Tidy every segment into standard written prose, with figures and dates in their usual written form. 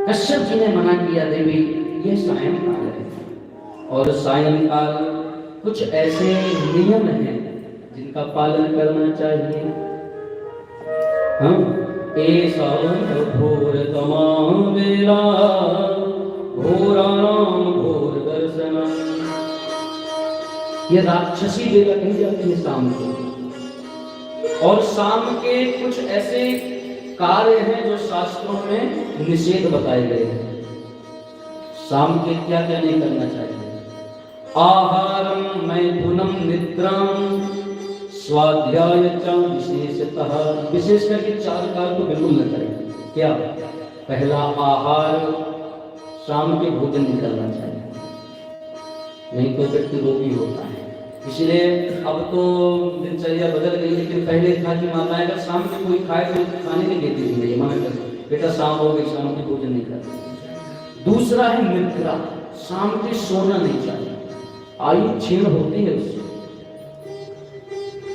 कश्यप जी ने मना किया, देवी ये सायंकाल है और सायंकाल कुछ ऐसे नियम हैं जिनका पालन करना चाहिए। हम ऐसा घोर तमाम वेला घोराणाम घोर दर्शन, ये राक्षसी बेला कही जाती है शाम को। और शाम के कुछ ऐसे कार्य हैं जो शास्त्रों में निषेध बताए गए हैं। शाम के क्या क्या नहीं करना चाहिए। आहारम मैथुनम निद्राम स्वाध्याय च विशेषतः, विशेष करके 4 कार्य तो बिल्कुल न करें। क्या? पहला, आहार, शाम के भोजन नहीं करना चाहिए, नहीं तो व्यक्ति रोगी होता है। इसलिए अब तो दिनचर्या बदल गई, लेकिन पहले था कि माताएं अगर शाम के कोई खाए तो खाने नहीं देती थी, ये मना कर बेटा शाम हो गई, शाम के भोजन नहीं करते। दूसरा है निद्रा, शाम के सोना नहीं चाहिए, आयु क्षीण होती है उससे।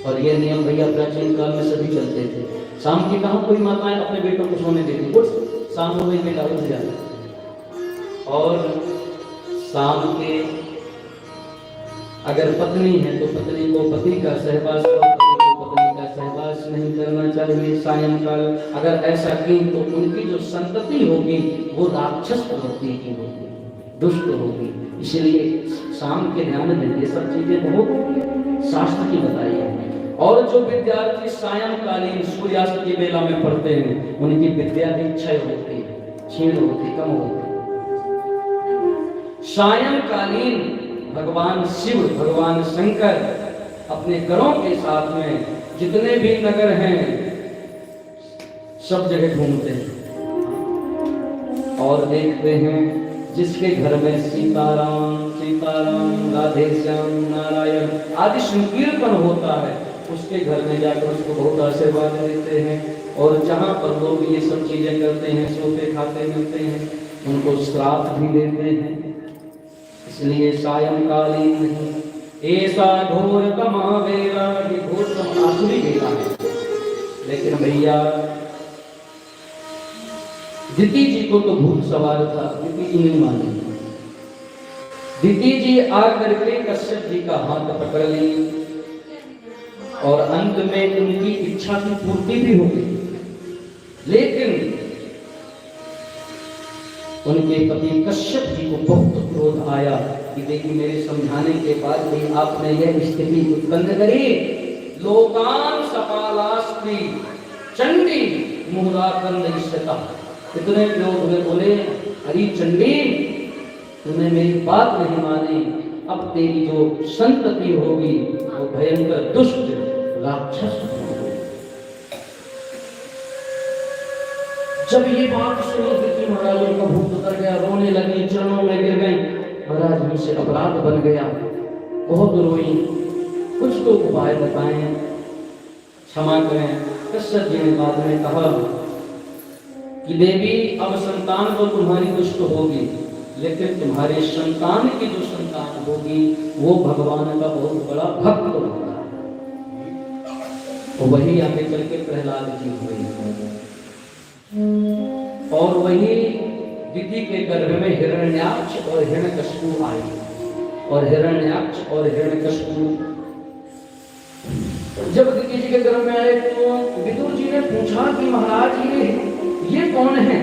और ये नियम भैया प्राचीन काल में सभी चलते थे। शाम की कहा कोई माताएं अपने बेटों को सोने देती, कुछ शाम हो गई बेटा उठ जाए। और शाम के अगर पत्नी है तो पत्नी को पति का सहवास और पति को पत्नी का सहवास नहीं करना चाहिए सायंकाल। अगर ऐसा की तो उनकी जो संतति होगी वो राक्षस प्रवृत्ति की होगी, दुष्ट होगी। इसलिए शाम के ध्यान में ये सब चीजें बहुत शास्त्र की बताई है। और जो विद्यार्थी सायंकालीन सूर्यास्त की बेला में पढ़ते हैं उनकी विद्या भी क्षय होती है, क्षीण होती, कम होती। सायंकालीन भगवान शिव, भगवान शंकर अपने गणों के साथ में जितने भी नगर हैं सब जगह घूमते हैं और देखते हैं जिसके घर में सीताराम सीताराम, राधे श्याम, नारायण आदि संकीर्तन होता है उसके घर में जाकर उसको बहुत आशीर्वाद देते हैं। और जहाँ पर लोग ये सब चीजें करते हैं, सोते खाते मिलते हैं, उनको श्राद्ध भी देते हैं। इसलिए सायंकालीन नहीं, ऐसा घोर तमावेरा, ये घोर तम आसुरी बेला है। लेकिन भैया दिति जी को तो भूत सवार था, दिति जी नहीं मानी। दिति जी आकर के कश्यप जी का हाथ पकड़ ली और अंत में उनकी इच्छा की पूर्ति भी हो गई। लेकिन उनके पति कश्यप जी को बहुत क्रोध आया कि देखिए मेरे समझाने के बाद भी आपने यह स्थिति उत्पन्न करी। लोकान सपालास्त्री चंडी मुहुराकंदयिष्यता, इतने लोग में बोले अरे चंडी तूने मेरी बात नहीं मानी, अब तेरी जो संतति होगी वो भयंकर दुष्ट राक्षस होगी। जब ये बात सुनी दिति महाराज का भूत उतर गया, रोने लगी, चरणों में गिर गई। महाराज मुझसे अपराध बन गया, बहुत रोई, कुछ तो उपाय बताएं, क्षमा करें। कश्यप जी ने बाद में कहा कि देवी अब संतान तो तुम्हारी दुष्ट होगी, लेकिन तुम्हारे संतान की जो संतान होगी वो भगवान का बहुत बड़ा भक्त होगा। तो वही आगे चल के प्रहलाद जी हुए और वही दिति के गर्भ में हिरण्याक्ष और हिरण्यकशिपु आए। और हिरण्याक्ष और हिरण्यकशिपु जब दिति जी के गर्भ में आए तो विदुर जी ने पूछा कि महाराज ये कौन है?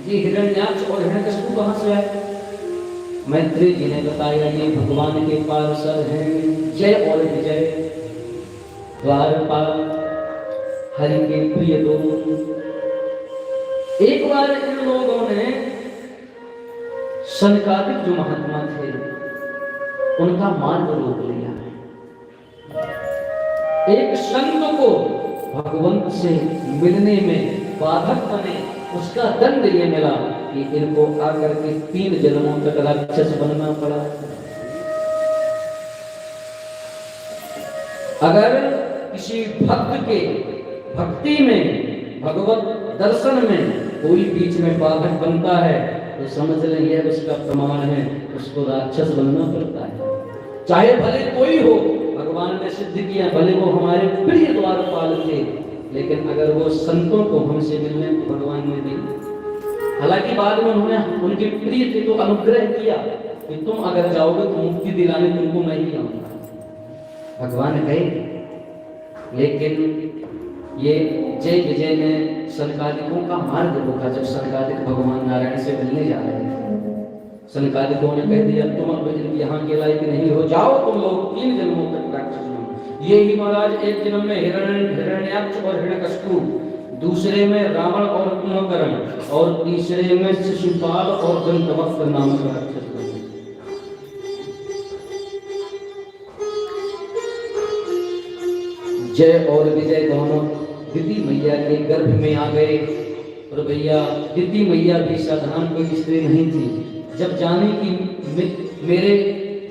ये हिरण्याक्ष और हिरण्यकशिपु कहां से आए? मैत्री जी ने बताया ये भगवान के पार्षद हैं, जय और विजय, द्वारपाल, हरि के प्रिय लोग। एक बार इन लोगों ने सनकादिक जो महात्मा थे उनका मार्ग रोक लिया। एक संत को भगवंत से मिलने में बाधक बने, उसका दंड ये मिला कि इनको आकर के 3 जन्मों तक राक्षस बनना पड़ा। अगर किसी भक्त के भक्ति में, भगवत दर्शन में कोई बीच में बाधक बनता है तो समझ लें यह उसका प्रमाण है, उसको राक्षस बनना पड़ता है। चाहे भले कोई हो, भगवान ने सिद्ध किया, भले वो हमारे प्रिय द्वारपाल थे, लेकिन अगर वो संतों को हमसे मिलने को भगवान ने दी हालांकि बाद में उन्होंने उनके प्रिय थे तो अनुग्रह किया कि तुम अगर जाओगे तो मुक्ति दिलाने तुमको मैं ही आऊंगा। भगवान गए, लेकिन ये जय विजय ने सनकादिकों का मार्ग रोका। जब सनकादिक भगवान नारायण से मिलने जा रहे थे, सनकादिकों ने कह दिया तुम अब यहाँ के लायक नहीं हो, जाओ तुम लोग 3 जन्मों तक राक्षस बनो। ये ही महाराज एक जन्म में हिरण्याक्ष और हिरण्यकशिपु, दूसरे में रावण और कुंभकर्ण, और तीसरे में शिशुपाल और दंतवक्र नामक राक्षस बने। जय और विजय दोनों दिति मैया के गर्भ में आ गए। और भैया दिति मैया भी साधारण कोई स्त्री नहीं थी। जब जाने की मेरे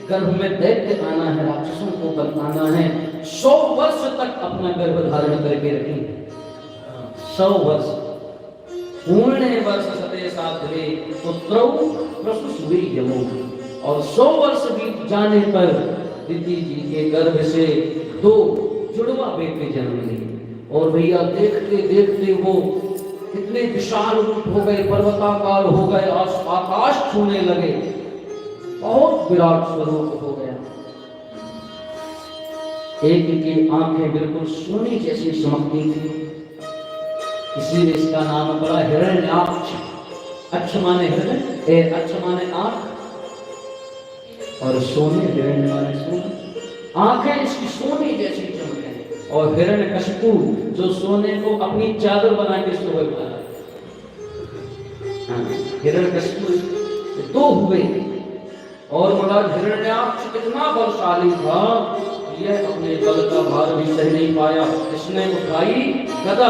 गर्भ में दैत्य आना है, राक्षसों को बरपाना है, 100 वर्ष तक अपना गर्भ धारण करके रखी। 100 वर्ष पूर्ण वर्ष सते साधरे पुत्रौ प्रसूवीर्यमो। और 100 वर्ष बीत जाने पर दिति जी के गर्भ से 2 जुड़वा बेटे जन्म लिए। और भैया देखते देखते वो कितने विशाल रूप हो गए, पर्वताकार हो गए, आकाश छूने लगे, बहुत विराट स्वरूप हो गया। एक की आंखें बिल्कुल सोने जैसी चमकती थी, इसीलिए इसका नाम पड़ा हिरण्याक्ष। अक्ष माने हृदय, अक्ष माने आंख, और सोने हिरण्य माने सोने। आंखें इसकी सोने जैसी चमके। और हिरण्यकशिपु जो सोने को अपनी चादर बना के सोए पड़ा। हिरण्यकशिपु 2 हुए। और महाराज हिरण्याक्ष कितना बलशाली था, यह अपने बल का भार भी सह नहीं पाया। इसने उठाई गदा